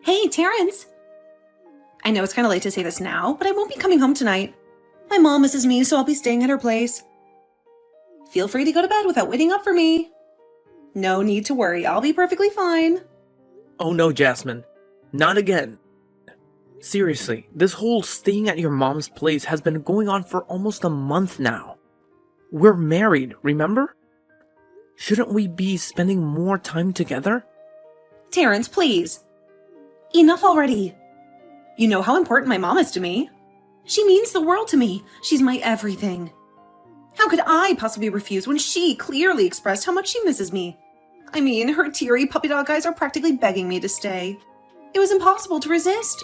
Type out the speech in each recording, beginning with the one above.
Hey, Terrence! I know it's kind of late to say this now, but I won't be coming home tonight. My mom misses me, so I'll be staying at her place. Feel free to go to bed without waiting up for me. No need to worry, I'll be perfectly fine. Oh no, Jasmine. Not again. Seriously, this whole staying at your mom's place has been going on for almost a month now. We're married, remember? Shouldn't we be spending more time together? Terrence, please. Enough already. You know how important my mom is to me. She means the world to me. She's my everything. How could I possibly refuse when she clearly expressed how much she misses me? I mean, her teary puppy dog eyes are practically begging me to stay. It was impossible to resist.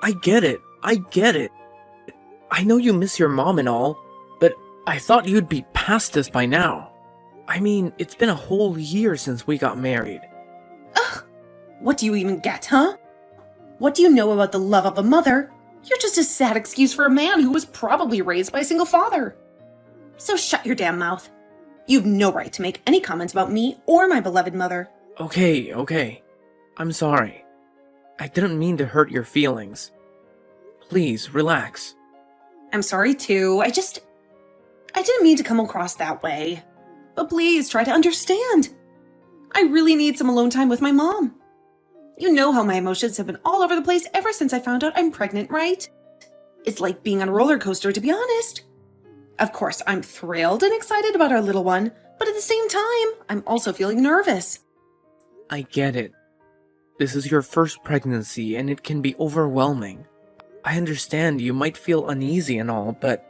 I get it. I know you miss your mom and all, but I thought you'd be past this by now. I mean, it's been a whole year since we got married. Ugh! What do you even get, huh? What do you know about the love of a mother? You're just a sad excuse for a man who was probably raised by a single father. So shut your damn mouth. You've no right to make any comments about me or my beloved mother. Okay. I'm sorry. I didn't mean to hurt your feelings. Please, relax. I'm sorry too. I didn't mean to come across that way. But please try to understand. I really need some alone time with my mom. You know how my emotions have been all over the place ever since I found out I'm pregnant, right? It's like being on a roller coaster, to be honest. Of course, I'm thrilled and excited about our little one, but at the same time, I'm also feeling nervous. I get it. This is your first pregnancy and it can be overwhelming. I understand you might feel uneasy and all, but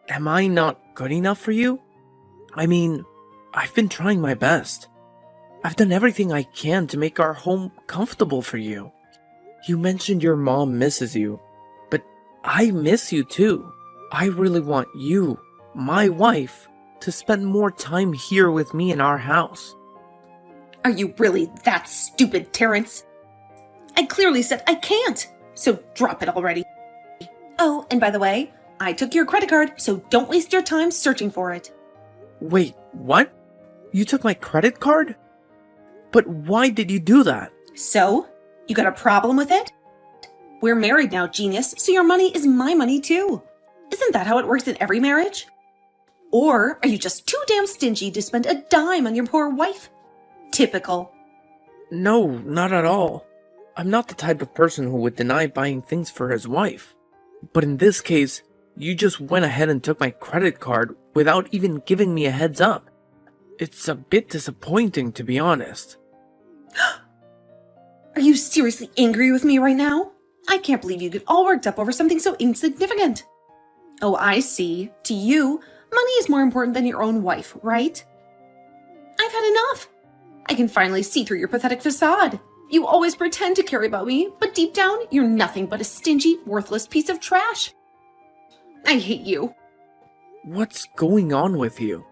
am I not good enough for you? I mean, I've been trying my best. I've done everything I can to make our home comfortable for you. You mentioned your mom misses you, but I miss you too. I really want you, my wife, to spend more time here with me in our house. Are you really that stupid, Terrence? I clearly said I can't, so drop it already. Oh, and by the way, I took your credit card, so don't waste your time searching for it. Wait, what? You took my credit card? But why did you do that? So? You got a problem with it? We're married now, genius, so your money is my money too. Isn't that how it works in every marriage? Or are you just too damn stingy to spend a dime on your poor wife? Typical. No, not at all. I'm not the type of person who would deny buying things for his wife. But in this case, you just went ahead and took my credit card without even giving me a heads up. It's a bit disappointing, to be honest. Are you seriously angry with me right now? I can't believe you get all worked up over something so insignificant. Oh, I see. To you, money is more important than your own wife, right? I've had enough. I can finally see through your pathetic facade. You always pretend to care about me, but deep down, you're nothing but a stingy, worthless piece of trash. I hate you. What's going on with you?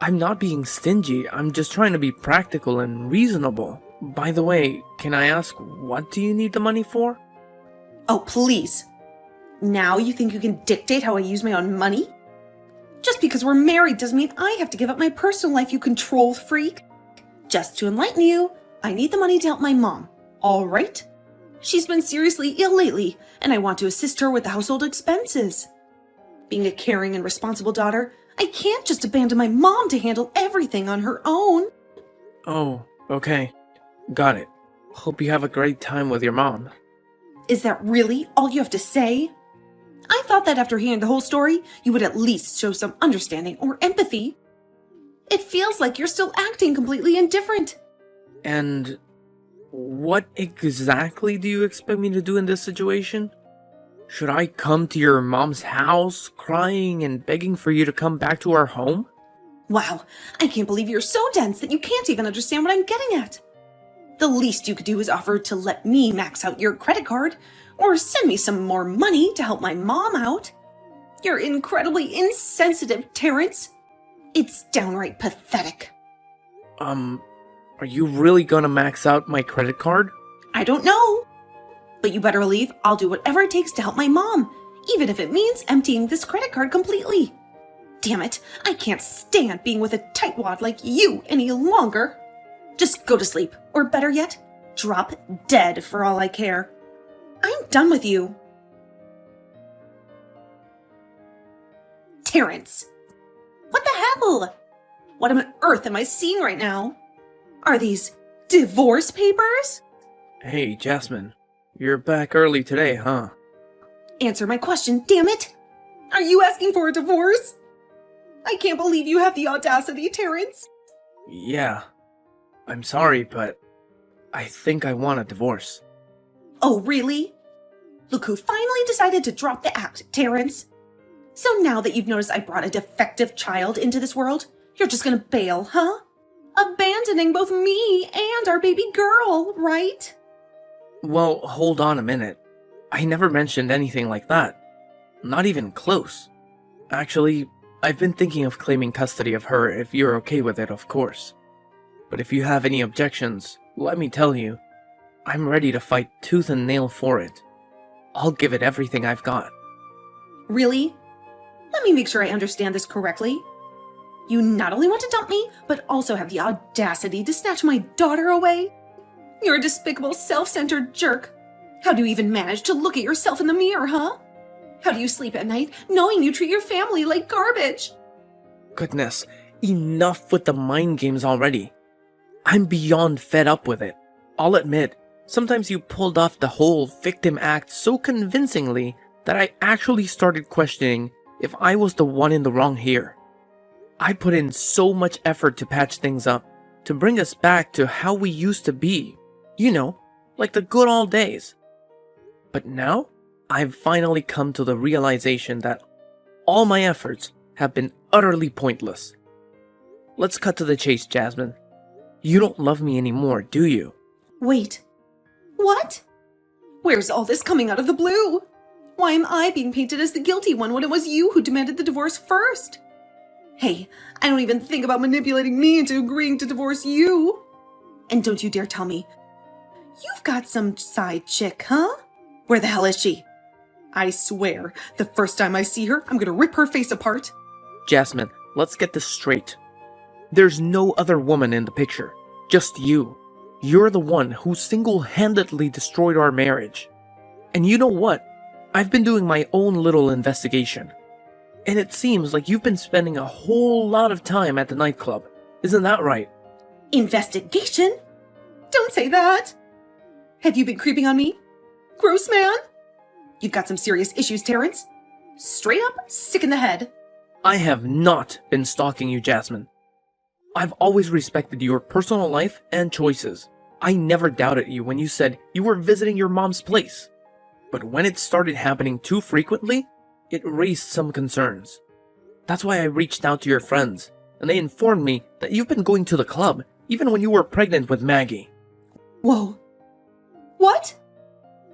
I'm not being stingy, I'm just trying to be practical and reasonable. By the way, can I ask, what do you need the money for? Oh, please. Now you think you can dictate how I use my own money? Just because we're married doesn't mean I have to give up my personal life, you control freak. Just to enlighten you, I need the money to help my mom, all right? She's been seriously ill lately, and I want to assist her with the household expenses. Being a caring and responsible daughter, I can't just abandon my mom to handle everything on her own. Oh, okay. Got it. Hope you have a great time with your mom. Is that really all you have to say? I thought that after hearing the whole story, you would at least show some understanding or empathy. It feels like you're still acting completely indifferent. And what exactly do you expect me to do in this situation? Should I come to your mom's house, crying and begging for you to come back to our home? Wow, I can't believe you're so dense that you can't even understand what I'm getting at. The least you could do is offer to let me max out your credit card, or send me some more money to help my mom out. You're incredibly insensitive, Terrence. It's downright pathetic. Are you really gonna max out my credit card? I don't know. But you better believe I'll do whatever it takes to help my mom, even if it means emptying this credit card completely. Damn it, I can't stand being with a tightwad like you any longer. Just go to sleep, or better yet, Drop dead for all I care. I'm done with you. Terrence! What the hell? What on earth am I seeing right now? Are these divorce papers? Hey, Jasmine. You're back early today, huh? Answer my question, damn it! Are you asking for a divorce? I can't believe you have the audacity, Terrence. Yeah. I'm sorry, but I think I want a divorce. Oh, really? Look who finally decided to drop the act, Terrence. So now that you've noticed I brought a defective child into this world, you're just gonna bail, huh? Abandoning both me and our baby girl, right? Well, hold on a minute. I never mentioned anything like that. Not even close. Actually, I've been thinking of claiming custody of her if you're okay with it, of course. But if you have any objections, let me tell you, I'm ready to fight tooth and nail for it. I'll give it everything I've got. Really? Let me make sure I understand this correctly. You not only want to dump me, but also have the audacity to snatch my daughter away? You're a despicable, self-centered jerk. How do you even manage to look at yourself in the mirror, huh? How do you sleep at night knowing you treat your family like garbage? Goodness, enough with the mind games already. I'm beyond fed up with it. I'll admit, sometimes you pulled off the whole victim act so convincingly that I actually started questioning if I was the one in the wrong here. I put in so much effort to patch things up, to bring us back to how we used to be. You know, like the good old days. But now, I've finally come to the realization that all my efforts have been utterly pointless. Let's cut to the chase, Jasmine. You don't love me anymore, do you? Wait. What? Where's all this coming out of the blue? Why am I being painted as the guilty one when it was you who demanded the divorce first? Hey, I don't even think about manipulating me into agreeing to divorce you. And don't you dare tell me, you've got some side chick, huh? Where the hell is she? I swear, the first time I see her, I'm gonna rip her face apart. Jasmine, let's get this straight. There's no other woman in the picture. Just you. You're the one who single-handedly destroyed our marriage. And you know what? I've been doing my own little investigation. And it seems like you've been spending a whole lot of time at the nightclub. Isn't that right? Investigation? Don't say that. Have you been creeping on me? Gross man? You've got some serious issues, Terrence. Straight up sick in the head. I have not been stalking you, Jasmine. I've always respected your personal life and choices. I never doubted you when you said you were visiting your mom's place. But when it started happening too frequently, it raised some concerns. That's why I reached out to your friends, and they informed me that you've been going to the club, even when you were pregnant with Maggie. Whoa. What?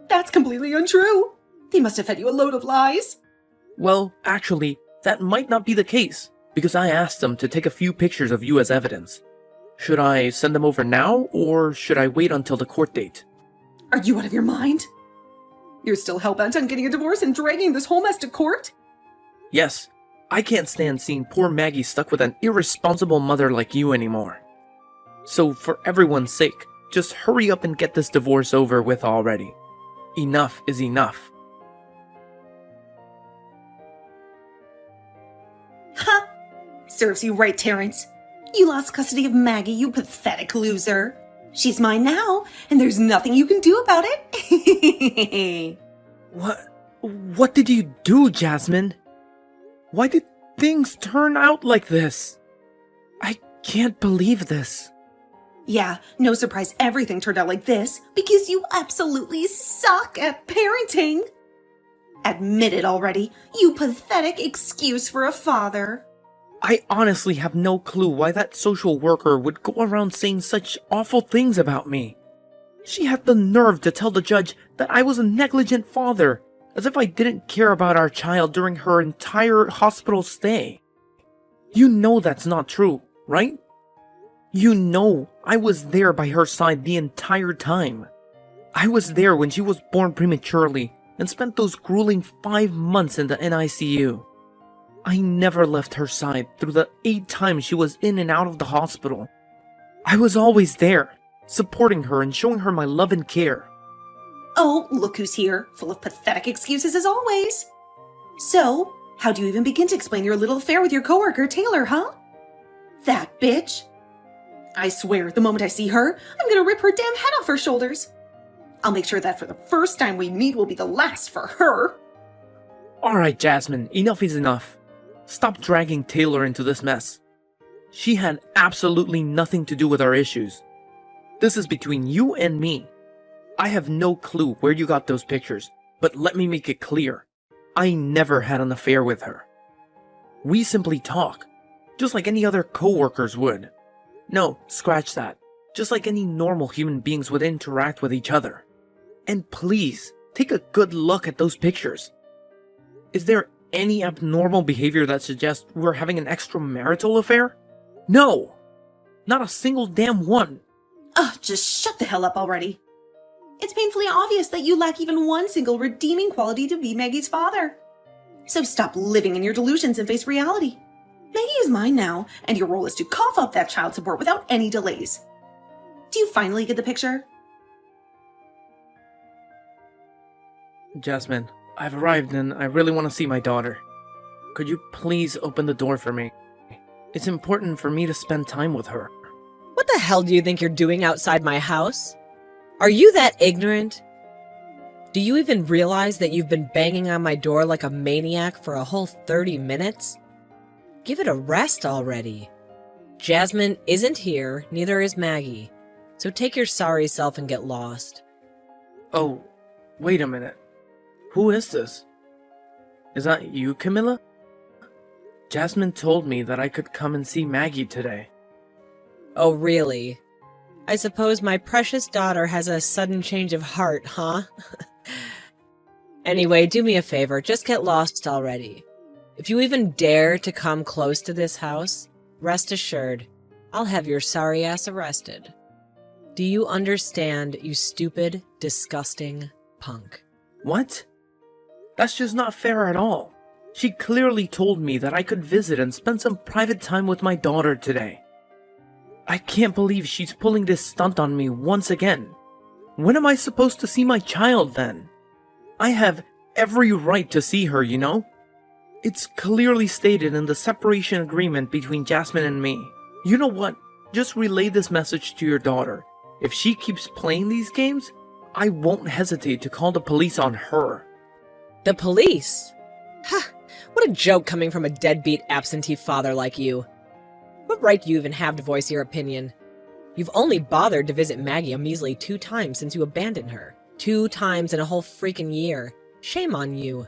That's completely untrue. They must have fed you a load of lies. Well, actually, that might not be the case, because I asked them to take a few pictures of you as evidence. Should I send them over now, or should I wait until the court date? Are you out of your mind? You're still hellbent on getting a divorce and dragging this whole mess to court? Yes, I can't stand seeing poor Maggie stuck with an irresponsible mother like you anymore. So for everyone's sake, just hurry up and get this divorce over with already. Enough is enough. Ha! Serves you right, Terrence. You lost custody of Maggie, you pathetic loser. She's mine now, and there's nothing you can do about it. What did you do, Jasmine? Why did things turn out like this? I can't believe this. Yeah, no surprise everything turned out like this, because you absolutely suck at parenting. Admit it already, you pathetic excuse for a father. I honestly have no clue why that social worker would go around saying such awful things about me. She had the nerve to tell the judge that I was a negligent father, as if I didn't care about our child during her entire hospital stay. You know that's not true, right? You know I was there by her side the entire time. I was there when she was born prematurely and spent those grueling 5 months in the NICU. I never left her side through the 8 times she was in and out of the hospital. I was always there, supporting her and showing her my love and care. Oh, look who's here, full of pathetic excuses as always. So, how do you even begin to explain your little affair with your coworker, Taylor, huh? That bitch. I swear, the moment I see her, I'm gonna rip her damn head off her shoulders. I'll make sure that for the first time we meet will be the last for her. Alright, Jasmine, enough is enough. Stop dragging Taylor into this mess. She had absolutely nothing to do with our issues. This is between you and me. I have no clue where you got those pictures, but let me make it clear. I never had an affair with her. We simply talk, just like any other co-workers would. No, scratch that. Just like any normal human beings would interact with each other. And please, take a good look at those pictures. Is there any abnormal behavior that suggests we're having an extramarital affair? No! Not a single damn one! Ugh, just shut the hell up already. It's painfully obvious that you lack even one single redeeming quality to be Maggie's father. So stop living in your delusions and face reality. Maggie is mine now, and your role is to cough up that child support without any delays. Do you finally get the picture? Jasmine, I've arrived and I really want to see my daughter. Could you please open the door for me? It's important for me to spend time with her. What the hell do you think you're doing outside my house? Are you that ignorant? Do you even realize that you've been banging on my door like a maniac for a whole 30 minutes? Give it a rest already. Jasmine isn't here, neither is Maggie. So take your sorry self and get lost. Oh, wait a minute. Who is this? Is that you, Camilla? Jasmine told me that I could come and see Maggie today. Oh, really? I suppose my precious daughter has a sudden change of heart, huh? Anyway, do me a favor, just get lost already. If you even dare to come close to this house, rest assured, I'll have your sorry ass arrested. Do you understand, you stupid, disgusting punk? What? That's just not fair at all. She clearly told me that I could visit and spend some private time with my daughter today. I can't believe she's pulling this stunt on me once again. When am I supposed to see my child then? I have every right to see her, you know? It's clearly stated in the separation agreement between Jasmine and me. You know what? Just relay this message to your daughter. If she keeps playing these games, I won't hesitate to call the police on her. The police? Ha! What a joke coming from a deadbeat absentee father like you. What right do you even have to voice your opinion? You've only bothered to visit Maggie a measly 2 times since you abandoned her. 2 times in a whole freaking year. Shame on you.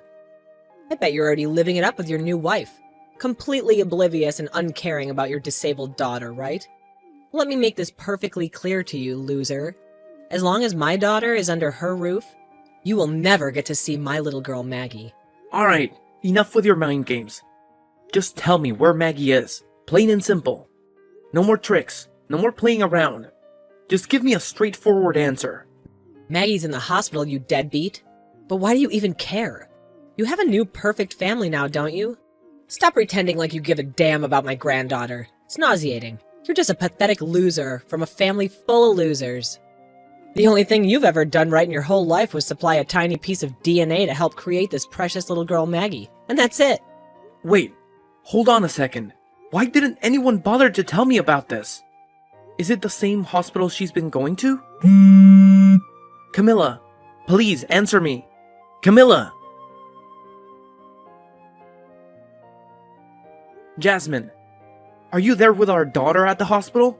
I bet you're already living it up with your new wife. Completely oblivious and uncaring about your disabled daughter, right? Let me make this perfectly clear to you, loser. As long as my daughter is under her roof, you will never get to see my little girl Maggie. Alright, enough with your mind games. Just tell me where Maggie is. Plain and simple. No more tricks. No more playing around. Just give me a straightforward answer. Maggie's in the hospital, you deadbeat. But why do you even care? You have a new perfect family now, don't you? Stop pretending like you give a damn about my granddaughter. It's nauseating. You're just a pathetic loser from a family full of losers. The only thing you've ever done right in your whole life was supply a tiny piece of DNA to help create this precious little girl Maggie. And that's it. Wait, hold on a second. Why didn't anyone bother to tell me about this? Is it the same hospital she's been going to? Camilla, please answer me. Camilla! Jasmine, are you there with our daughter at the hospital?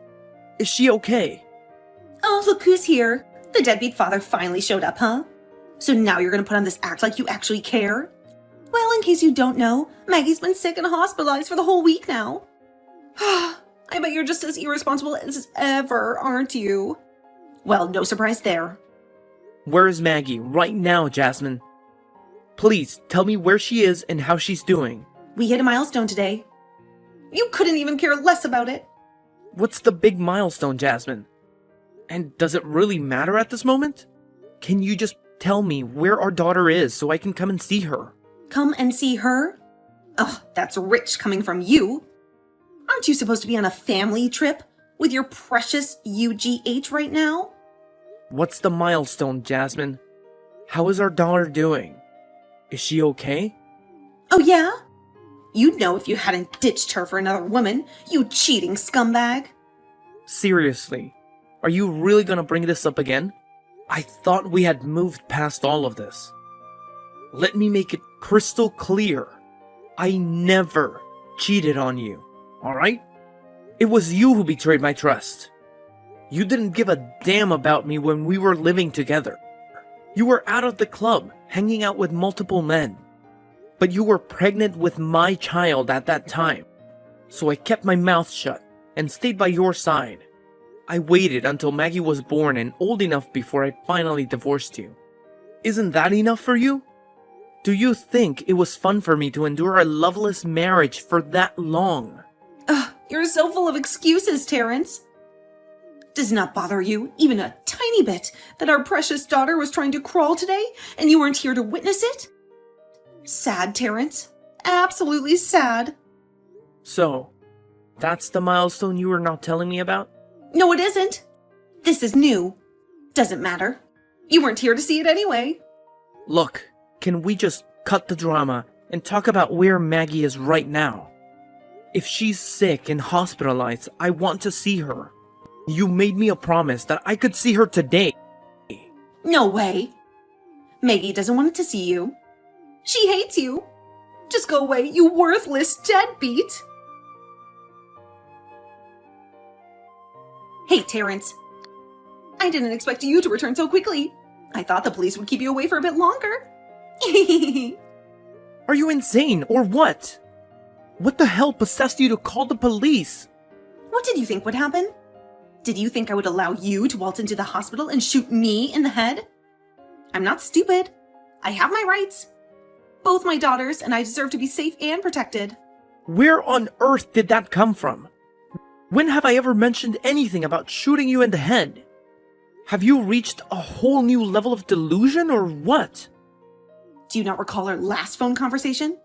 Is she okay? Oh, look who's here. The deadbeat father finally showed up, huh? So now you're gonna put on this act like you actually care? Well, in case you don't know, Maggie's been sick and hospitalized for the whole week now. I bet you're just as irresponsible as ever, aren't you? Well, no surprise there. Where is Maggie right now, Jasmine? Please tell me where she is and how she's doing. We hit a milestone today. You couldn't even care less about it. What's the big milestone, Jasmine? And does it really matter at this moment? Can you just tell me where our daughter is so I can come and see her? Come and see her? Ugh, that's rich coming from you. Aren't you supposed to be on a family trip? with your precious UGH right now? What's the milestone, Jasmine? How is our daughter doing? Is she okay? Oh yeah? You'd know if you hadn't ditched her for another woman, you cheating scumbag. Seriously, are you really gonna bring this up again? I thought we had moved past all of this. Let me make it crystal clear. I never cheated on you, alright? It was you who betrayed my trust. You didn't give a damn about me when we were living together. You were out of the club, hanging out with multiple men. But you were pregnant with my child at that time. So I kept my mouth shut and stayed by your side. I waited until Maggie was born and old enough before I finally divorced you. Isn't that enough for you? Do you think it was fun for me to endure a loveless marriage for that long? Ugh, you're so full of excuses, Terrence. Does not bother you, even a tiny bit, that our precious daughter was trying to crawl today and you weren't here to witness it? Sad, Terrence. Absolutely sad. So, that's the milestone you were not telling me about? No, it isn't. This is new. Doesn't matter. You weren't here to see it anyway. Look, can we just cut the drama and talk about where Maggie is right now? If she's sick and hospitalized, I want to see her. You made me a promise that I could see her today. No way. Maggie doesn't want to see you. She hates you. Just go away, you worthless deadbeat. Hey, Terrence. I didn't expect you to return so quickly. I thought the police would keep you away for a bit longer. Are you insane or what? What the hell possessed you to call the police? What did you think would happen? Did you think I would allow you to waltz into the hospital and shoot me in the head? I'm not stupid. I have my rights. Both my daughters and I deserve to be safe and protected. Where on earth did that come from? When have I ever mentioned anything about shooting you in the head? Have you reached a whole new level of delusion or what? Do you not recall our last phone conversation?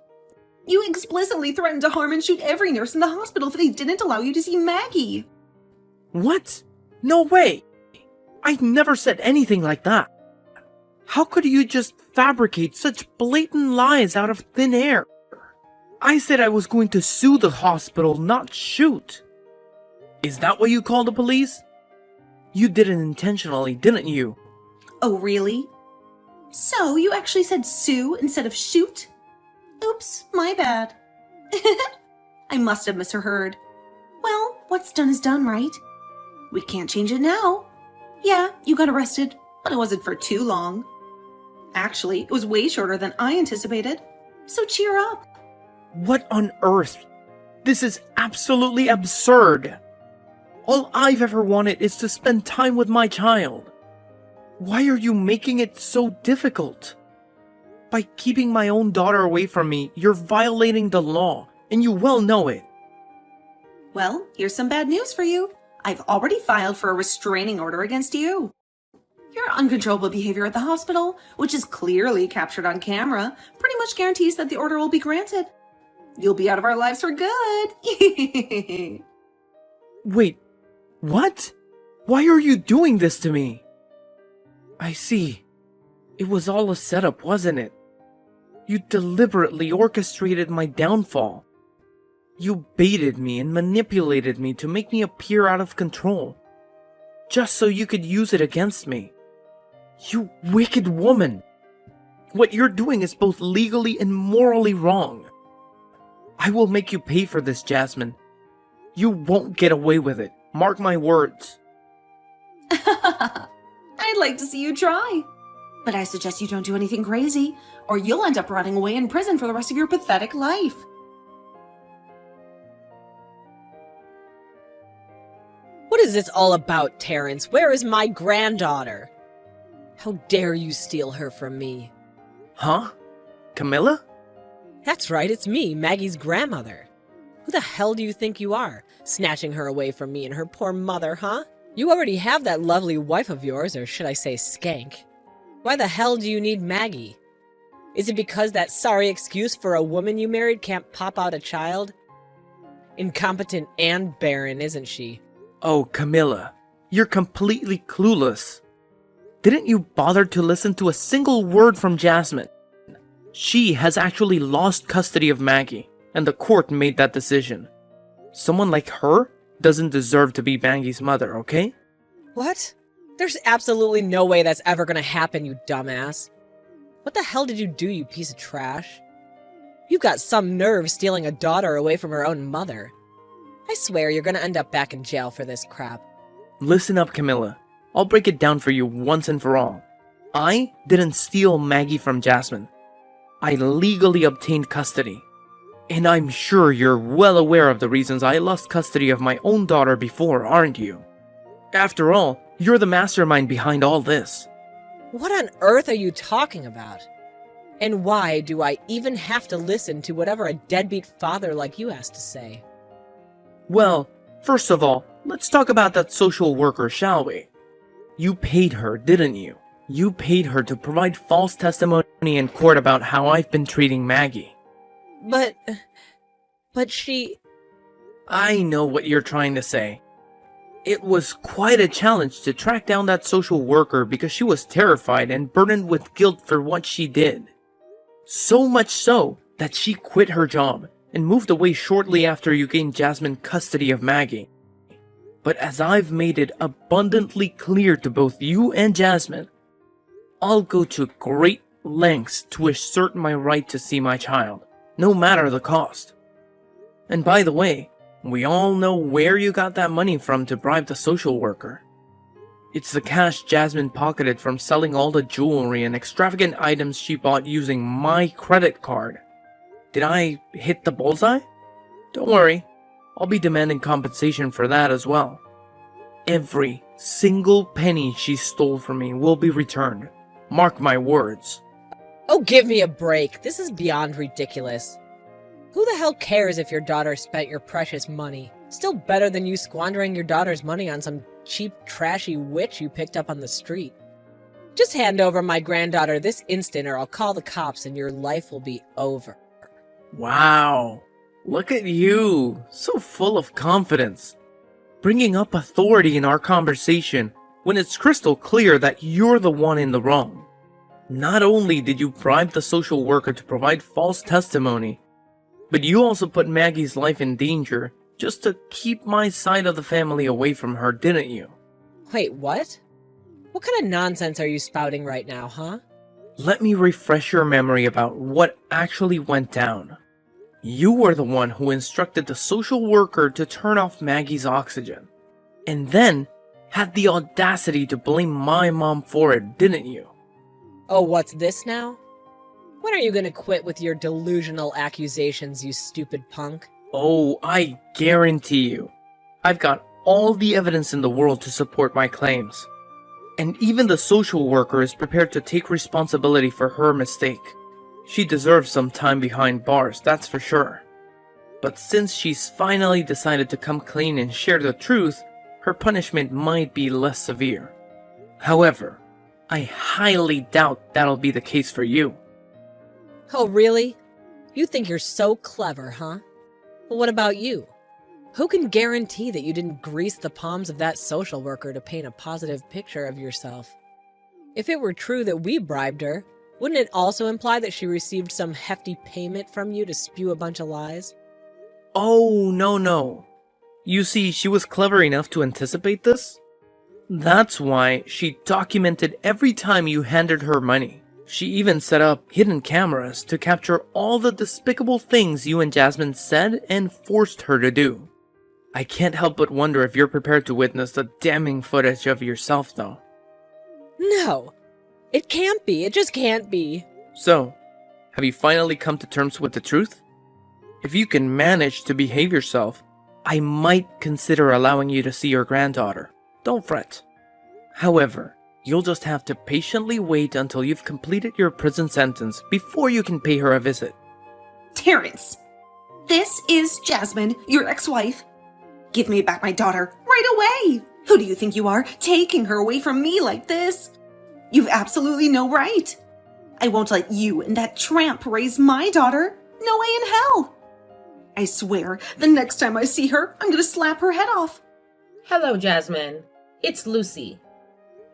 You explicitly threatened to harm and shoot every nurse in the hospital if they didn't allow you to see Maggie. What? No way! I never said anything like that. How could you just fabricate such blatant lies out of thin air? I said I was going to sue the hospital, not shoot. Is that what you call the police? You did it intentionally, didn't you? Oh, really? So you actually said sue instead of shoot? Oops, my bad. I must have misheard. Well, what's done is done, right? We can't change it now. Yeah, you got arrested, but it wasn't for too long. Actually, it was way shorter than I anticipated. So cheer up. What on earth? This is absolutely absurd. All I've ever wanted is to spend time with my child. Why are you making it so difficult? By keeping my own daughter away from me, you're violating the law, and you well know it. Well, here's some bad news for you. I've already filed for a restraining order against you. Your uncontrollable behavior at the hospital, which is clearly captured on camera, pretty much guarantees that the order will be granted. You'll be out of our lives for good. Wait, what? Why are you doing this to me? I see. It was all a setup, wasn't it? You deliberately orchestrated my downfall. You baited me and manipulated me to make me appear out of control, just so you could use it against me. You wicked woman! What you're doing is both legally and morally wrong. I will make you pay for this, Jasmine. You won't get away with it. Mark my words. I'd like to see you try. But I suggest you don't do anything crazy, or you'll end up rotting away in prison for the rest of your pathetic life. What is this all about, Terrence? Where is my granddaughter? How dare you steal her from me? Huh? Camilla? That's right, it's me, Maggie's grandmother. Who the hell do you think you are, snatching her away from me and her poor mother, huh? You already have that lovely wife of yours, or should I say skank. Why the hell do you need Maggie? Is it because that sorry excuse for a woman you married can't pop out a child? Incompetent and barren, isn't she? Oh, Camilla, you're completely clueless. Didn't you bother to listen to a single word from Jasmine? She has actually lost custody of Maggie, and the court made that decision. Someone like her doesn't deserve to be Maggie's mother, okay? What? There's absolutely no way that's ever gonna happen, you dumbass. What the hell did you do, you piece of trash? You've got some nerve stealing a daughter away from her own mother. I swear you're gonna end up back in jail for this crap. Listen up, Camilla. I'll break it down for you once and for all. I didn't steal Maggie from Jasmine. I legally obtained custody. And I'm sure you're well aware of the reasons I lost custody of my own daughter before, aren't you? After all, you're the mastermind behind all this. What on earth are you talking about? And why do I even have to listen to whatever a deadbeat father like you has to say? Well, first of all, let's talk about that social worker, shall we? You paid her, didn't you? You paid her to provide false testimony in court about how I've been treating Maggie. But she... I know what you're trying to say. It was quite a challenge to track down that social worker because she was terrified and burdened with guilt for what she did. So much so that she quit her job and moved away shortly after you gained Jasmine custody of Maggie. But as I've made it abundantly clear to both you and Jasmine, I'll go to great lengths to assert my right to see my child, no matter the cost. And by the way, we all know where you got that money from to bribe the social worker. It's the cash Jasmine pocketed from selling all the jewelry and extravagant items she bought using my credit card. Did I hit the bullseye? Don't worry, I'll be demanding compensation for that as well. Every single penny she stole from me will be returned. Mark my words. Oh, give me a break. This is beyond ridiculous. Who the hell cares if your daughter spent your precious money? Still better than you squandering your daughter's money on some cheap, trashy witch you picked up on the street. Just hand over my granddaughter this instant or I'll call the cops and your life will be over. Wow, look at you, so full of confidence. Bringing up authority in our conversation when it's crystal clear that you're the one in the wrong. Not only did you bribe the social worker to provide false testimony, but you also put Maggie's life in danger just to keep my side of the family away from her, didn't you? Wait, what? What kind of nonsense are you spouting right now, huh? Let me refresh your memory about what actually went down. You were the one who instructed the social worker to turn off Maggie's oxygen, and then had the audacity to blame my mom for it, didn't you? Oh, what's this now? When are you gonna quit with your delusional accusations, you stupid punk? Oh, I guarantee you. I've got all the evidence in the world to support my claims. And even the social worker is prepared to take responsibility for her mistake. She deserves some time behind bars, that's for sure. But since she's finally decided to come clean and share the truth, her punishment might be less severe. However, I highly doubt that'll be the case for you. Oh, really? You think you're so clever, huh? Well, what about you? Who can guarantee that you didn't grease the palms of that social worker to paint a positive picture of yourself? If it were true that we bribed her, wouldn't it also imply that she received some hefty payment from you to spew a bunch of lies? Oh, no. You see, she was clever enough to anticipate this. That's why she documented every time you handed her money. She even set up hidden cameras to capture all the despicable things you and Jasmine said and forced her to do. I can't help but wonder if you're prepared to witness the damning footage of yourself, though. No. It can't be. It just can't be. So, have you finally come to terms with the truth? If you can manage to behave yourself, I might consider allowing you to see your granddaughter. Don't fret. However, you'll just have to patiently wait until you've completed your prison sentence before you can pay her a visit. Terrence, this is Jasmine, your ex-wife. Give me back my daughter right away. Who do you think you are, taking her away from me like this? You've absolutely no right. I won't let you and that tramp raise my daughter. No way in hell. I swear, the next time I see her, I'm gonna slap her head off. Hello, Jasmine. It's Lucy.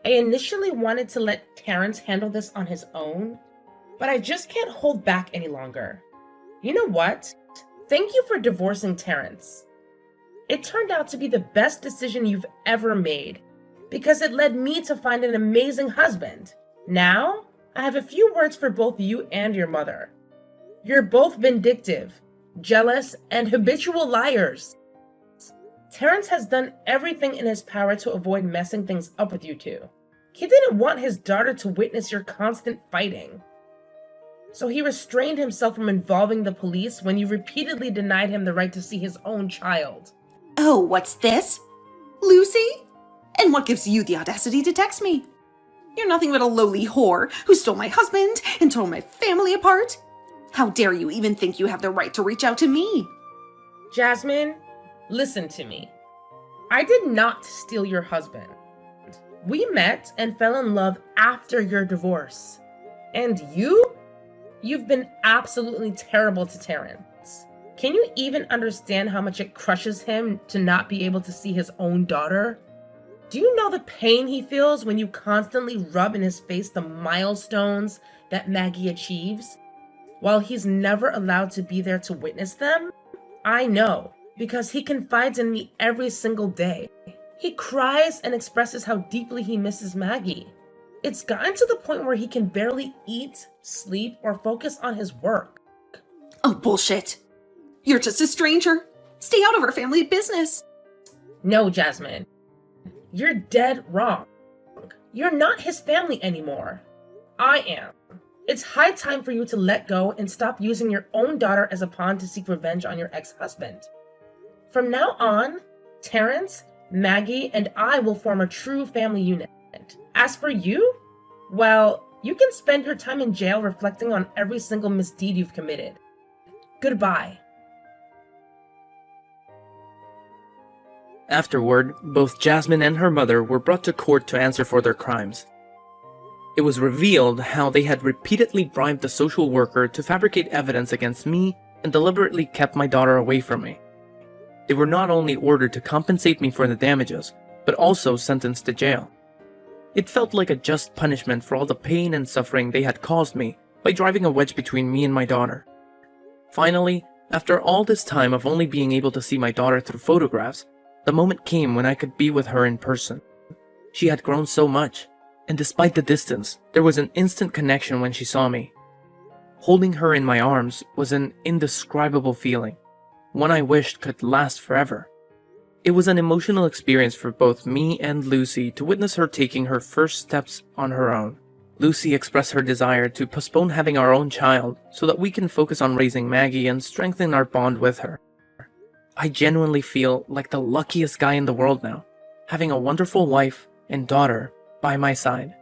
I initially wanted to let Terrence handle this on his own, but I just can't hold back any longer. You know what? Thank you for divorcing Terrence. It turned out to be the best decision you've ever made, because it led me to find an amazing husband. Now, I have a few words for both you and your mother. You're both vindictive, jealous, and habitual liars. Terrence has done everything in his power to avoid messing things up with you two. He didn't want his daughter to witness your constant fighting. So he restrained himself from involving the police when you repeatedly denied him the right to see his own child. Oh, what's this? Lucy? And what gives you the audacity to text me? You're nothing but a lowly whore who stole my husband and tore my family apart. How dare you even think you have the right to reach out to me? Jasmine, listen to me. I did not steal your husband. We met and fell in love after your divorce. And you've been absolutely terrible to Terrence. Can you even understand how much it crushes him to not be able to see his own daughter? Do you know the pain he feels when you constantly rub in his face the milestones that Maggie achieves, while he's never allowed to be there to witness them? I know, because he confides in me every single day. He cries and expresses how deeply he misses Maggie. It's gotten to the point where he can barely eat, sleep, or focus on his work. Oh, bullshit. You're just a stranger. Stay out of our family business. No, Jasmine. You're dead wrong. You're not his family anymore. I am. It's high time for you to let go and stop using your own daughter as a pawn to seek revenge on your ex-husband. From now on, Terrence, Maggie, and I will form a true family unit. As for you, well, you can spend your time in jail reflecting on every single misdeed you've committed. Goodbye. Afterward, both Jasmine and her mother were brought to court to answer for their crimes. It was revealed how they had repeatedly bribed the social worker to fabricate evidence against me and deliberately kept my daughter away from me. They were not only ordered to compensate me for the damages, but also sentenced to jail. It felt like a just punishment for all the pain and suffering they had caused me by driving a wedge between me and my daughter. Finally, after all this time of only being able to see my daughter through photographs, the moment came when I could be with her in person. She had grown so much, and despite the distance, there was an instant connection when she saw me. Holding her in my arms was an indescribable feeling, one I wished could last forever. It was an emotional experience for both me and Lucy to witness her taking her first steps on her own. Lucy expressed her desire to postpone having our own child so that we can focus on raising Maggie and strengthen our bond with her. I genuinely feel like the luckiest guy in the world now, having a wonderful wife and daughter by my side.